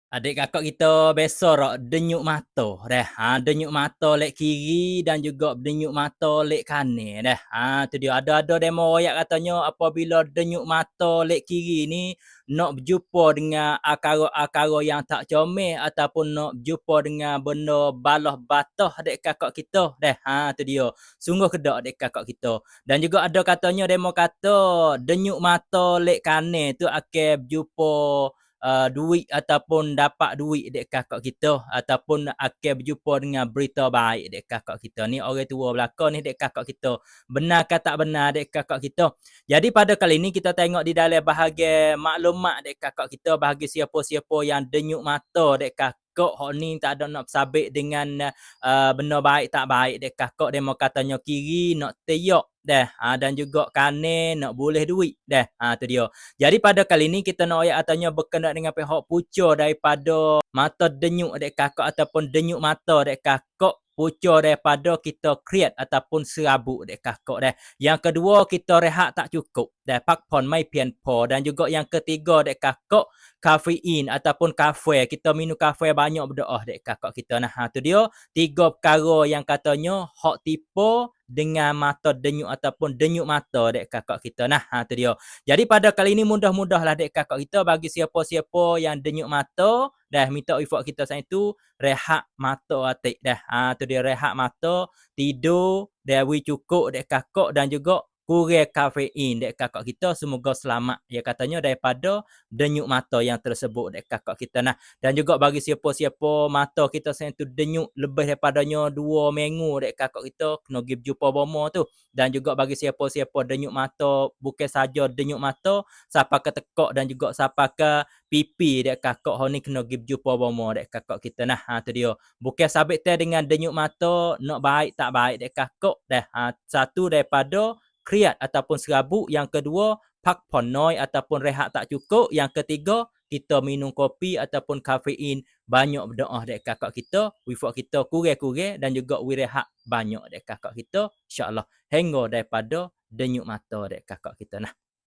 Adik kakak kita biasa rak denyuk mata dah. Denyuk mata lek kiri dan juga denyuk mata lek kanan dah. Tu dia ada demo royak katanya apabila denyuk mata lek kiri ni nak berjumpa dengan akara-akara yang tak comel ataupun nak berjumpa dengan benda balah batah adik kakak kita dah. Tu dia. Sungguh kedak adik kakak kita. Dan juga ada katanya demo kata denyuk mata lek kanan tu akan berjumpa duit ataupun dapat duit dek kakak kita ataupun akan berjumpa dengan berita baik dek kakak kita ni orang tua belaka ni dek kakak kita benar ke tak benar dek kakak kita. Jadi pada kali ni kita tengok di dalam bahagian maklumat dek kakak kita bagi siapa-siapa yang denyuk mata dek kakak hok ni tak ada nak sabit dengan benda baik tak baik dek kakak demo katanya kiri nak teyok dah dan juga kanan nak boleh duit dah. Tu dia. Jadi pada kali ni kita nak ayat katanya berkenaan dengan pihak pucuk daripada mata denyuk dek kakak ataupun denyuk mata dek kakak pucuk daripada kita create ataupun serabut dek kakak dah. Yang kedua kita rehat tak cukup dah pakpon mai pian po dan juga yang ketiga dek kakak kafein ataupun kafe kita minum kafe banyak berdoa dek kakak kita nah. Tu dia tiga perkara yang katanya hak tipu dengan mata denyuk ataupun denyuk mata dek kakak kita nah. Tu dia. Jadi pada kali ini mudah-mudahlah dek kakak kita bagi siapa-siapa yang denyuk mata dah minta ifak kita saya tu rehat mata atik dah. Tu dia rehat mata, tidur, dah cukup dek kakak dan juga kurang kafein dek kakak kita semoga selamat ya katanya daripada denyuk mata yang tersebut dek kakak kita nah. Dan juga bagi siapa-siapa mata kita saya tu denyuk lebih daripadanya 2 minggu dek kakak kita kena pergi jumpa bomo tu. Dan juga bagi siapa-siapa denyuk mata bukan saja denyuk mata siapa ke tekak dan juga siapa ke pipi dek kakak hok ni kena pergi jumpa bomo dek kakak kita nah. Tu dia. Bukan sabit dengan denyuk mata nak baik tak baik dek kakak dah. Satu daripada kriat ataupun serabut, yang kedua pak ponoi ataupun rehat tak cukup, yang ketiga kita minum kopi ataupun kafein banyak berdoa dek kakak kita, wifak kita kurang-kurang dan juga we rehat banyak dek kakak kita, insya-Allah hingga daripada denyuk mata dek kakak kita nah.